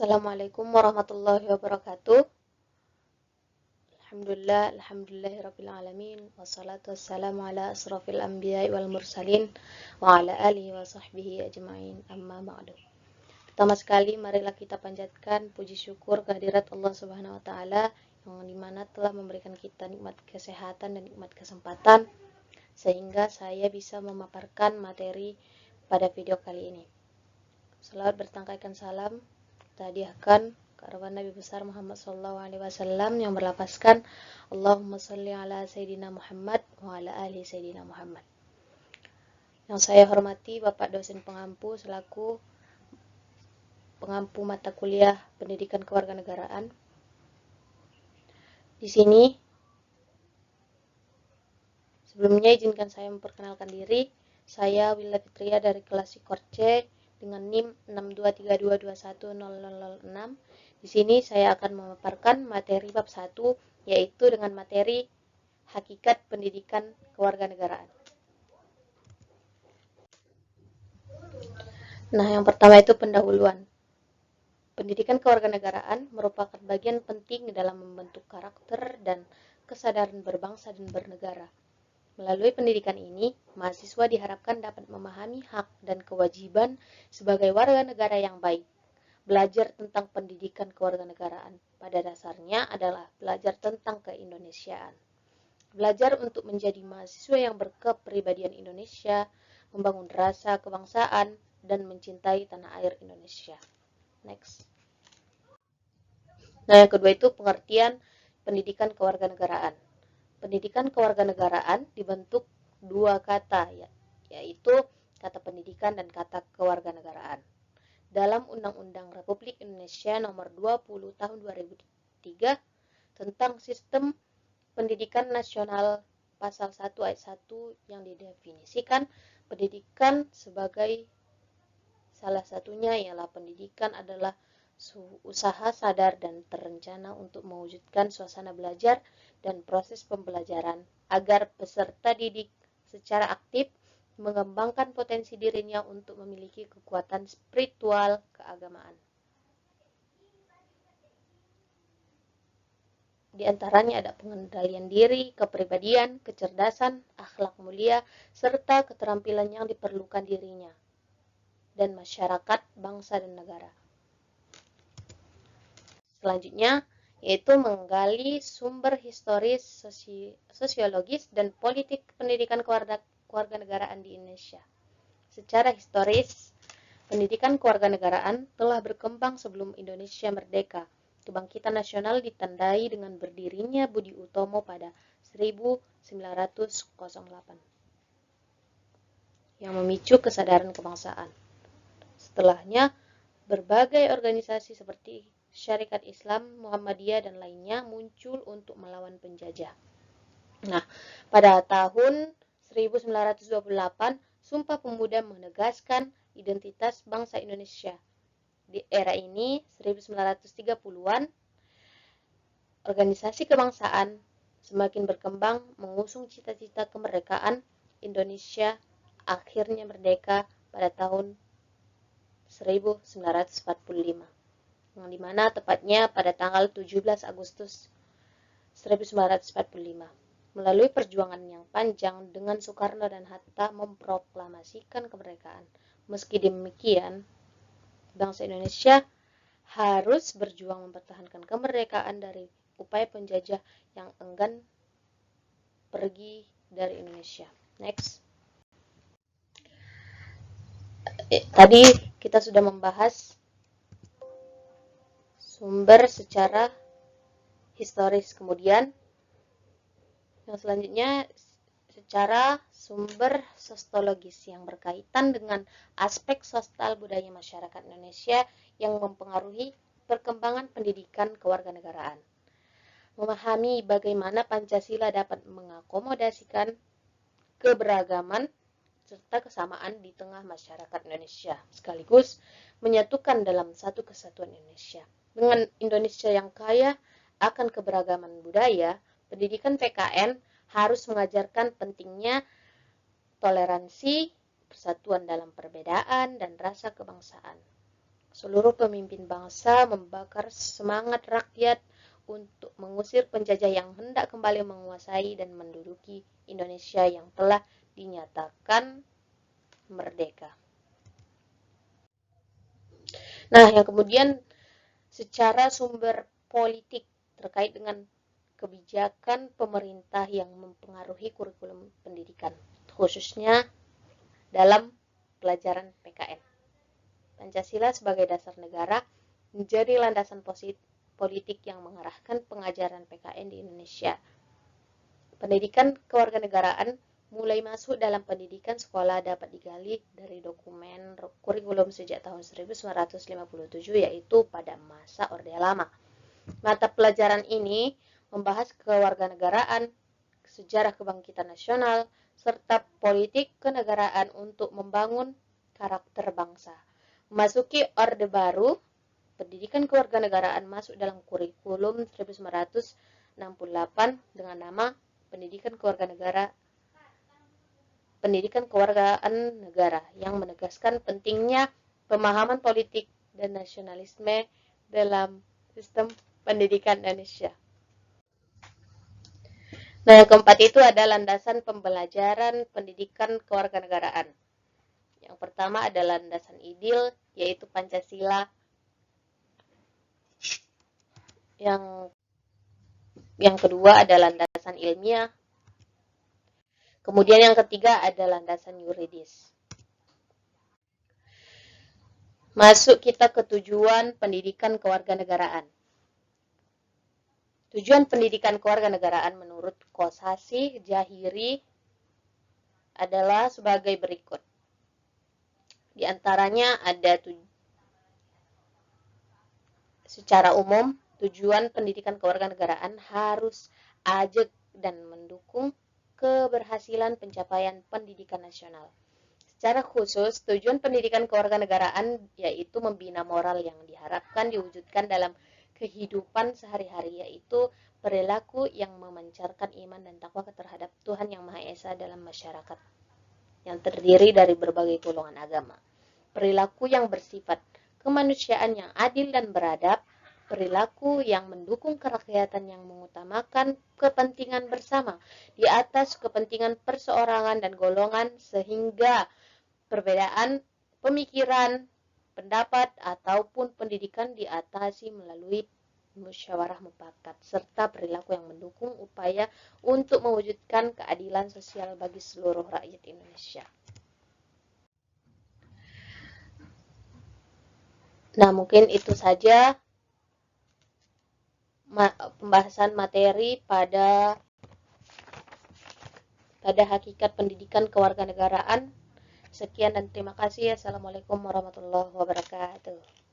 Assalamualaikum warahmatullahi wabarakatuh. Alhamdulillahirabbil alamin wassalatu wassalamu ala asrofil anbiya'i wal mursalin wa ala alihi wa sahbihi ajma'in amma ba'du. Pertama sekali marilah kita panjatkan puji syukur kehadirat Allah Subhanahu wa taala yang dimana telah memberikan kita nikmat kesehatan dan nikmat kesempatan sehingga saya bisa memaparkan materi pada video kali ini. Selawat bertangkaikan salam kita hadiahkan ke arwah Nabi besar Muhammad SAW yang berlafazkan Allahumma sholli ala Sayyidina Muhammad wa ala ali Sayyidina Muhammad. Yang saya hormati Bapak dosen pengampu selaku pengampu mata kuliah Pendidikan Kewarganegaraan. Di sini sebelumnya izinkan saya memperkenalkan diri. Saya Willa Fitria dari kelas Sikor C dengan NIM 62322100006. Di sini saya akan memaparkan materi bab 1 yaitu dengan materi Hakikat Pendidikan Kewarganegaraan. Nah, yang pertama itu pendahuluan. Pendidikan kewarganegaraan merupakan bagian penting dalam membentuk karakter dan kesadaran berbangsa dan bernegara. Melalui pendidikan ini, mahasiswa diharapkan dapat memahami hak dan kewajiban sebagai warga negara yang baik. Belajar tentang pendidikan kewarganegaraan pada dasarnya adalah belajar tentang keindonesiaan. Belajar untuk menjadi mahasiswa yang berkepribadian Indonesia, membangun rasa kebangsaan, dan mencintai tanah air Indonesia. Next. Nah, yang kedua itu pengertian pendidikan kewarganegaraan. Pendidikan kewarganegaraan dibentuk dua kata, yaitu kata pendidikan dan kata kewarganegaraan. Dalam Undang-Undang Republik Indonesia Nomor 20 Tahun 2003 tentang Sistem Pendidikan Nasional Pasal 1 Ayat 1 yang didefinisikan pendidikan sebagai salah satunya ialah pendidikan adalah usaha sadar dan terencana untuk mewujudkan suasana belajar dan proses pembelajaran agar peserta didik secara aktif mengembangkan potensi dirinya untuk memiliki kekuatan spiritual keagamaan. Di antaranya ada pengendalian diri, kepribadian, kecerdasan, akhlak mulia, serta keterampilan yang diperlukan dirinya dan masyarakat, bangsa, dan negara. Selanjutnya, yaitu menggali sumber historis, sosiologis, dan politik pendidikan kewarganegaraan di Indonesia. Secara historis, pendidikan kewarganegaraan telah berkembang sebelum Indonesia merdeka. Kebangkitan nasional ditandai dengan berdirinya Budi Utomo pada 1908 yang memicu kesadaran kebangsaan. Setelahnya, berbagai organisasi seperti Syarikat Islam, Muhammadiyah, dan lainnya muncul untuk melawan penjajah. Nah, pada tahun 1928, Sumpah Pemuda menegaskan identitas bangsa Indonesia. Di era ini, 1930-an, organisasi kebangsaan semakin berkembang mengusung cita-cita kemerdekaan Indonesia akhirnya merdeka pada tahun 1945. Yang dimana tepatnya pada tanggal 17 Agustus 1945. Melalui perjuangan yang panjang dengan Soekarno dan Hatta memproklamasikan kemerdekaan. Meski demikian, bangsa Indonesia harus berjuang mempertahankan kemerdekaan dari upaya penjajah yang enggan pergi dari Indonesia. Next. Tadi kita sudah membahas sumber secara historis. Kemudian yang selanjutnya secara sumber sosiologis yang berkaitan dengan aspek sosial budaya masyarakat Indonesia yang mempengaruhi perkembangan pendidikan kewarganegaraan. Memahami bagaimana Pancasila dapat mengakomodasikan keberagaman serta kesamaan di tengah masyarakat Indonesia, sekaligus menyatukan dalam satu kesatuan Indonesia. Dengan Indonesia yang kaya akan keberagaman budaya, pendidikan PKN harus mengajarkan pentingnya toleransi, persatuan dalam perbedaan, dan rasa kebangsaan. Seluruh pemimpin bangsa membakar semangat rakyat untuk mengusir penjajah yang hendak kembali menguasai dan menduduki Indonesia yang telah dinyatakan merdeka. Nah, yang kemudian secara sumber politik terkait dengan kebijakan pemerintah yang mempengaruhi kurikulum pendidikan, khususnya dalam pelajaran PKN. Pancasila sebagai dasar negara menjadi landasan politik yang mengarahkan pengajaran PKN di Indonesia. Pendidikan kewarganegaraan mulai masuk dalam pendidikan sekolah dapat digali dari dokumen kurikulum sejak tahun 1957, yaitu pada masa Orde Lama. Mata pelajaran ini membahas kewarganegaraan, sejarah kebangkitan nasional, serta politik kenegaraan untuk membangun karakter bangsa. Memasuki Orde Baru, pendidikan kewarganegaraan masuk dalam kurikulum 1968 dengan nama Pendidikan Kewargaan Negara yang menegaskan pentingnya pemahaman politik dan nasionalisme dalam sistem pendidikan Indonesia. Nah, yang keempat itu ada landasan pembelajaran pendidikan kewarganegaraan. Yang pertama ada landasan ideal, yaitu Pancasila. Yang kedua ada landasan ilmiah. Kemudian yang ketiga ada landasan yuridis. Masuk kita ke tujuan pendidikan kewarganegaraan. Tujuan pendidikan kewarganegaraan menurut Kosasih Jahiri adalah sebagai berikut. Di antaranya ada secara umum, tujuan pendidikan kewarganegaraan harus ajak dan mendukung keberhasilan pencapaian pendidikan nasional. Secara khusus, tujuan pendidikan kewarganegaraan yaitu membina moral yang diharapkan diwujudkan dalam kehidupan sehari-hari, yaitu perilaku yang memancarkan iman dan takwa terhadap Tuhan Yang Maha Esa dalam masyarakat yang terdiri dari berbagai golongan agama. Perilaku yang bersifat kemanusiaan yang adil dan beradab, perilaku yang mendukung kerakyatan yang mengutamakan kepentingan bersama di atas kepentingan perseorangan dan golongan, sehingga perbedaan pemikiran, pendapat, ataupun pendidikan diatasi melalui musyawarah mufakat, serta perilaku yang mendukung upaya untuk mewujudkan keadilan sosial bagi seluruh rakyat Indonesia. Nah, mungkin itu saja pembahasan materi pada hakikat pendidikan kewarganegaraan. Sekian dan terima kasih. Assalamualaikum warahmatullahi wabarakatuh.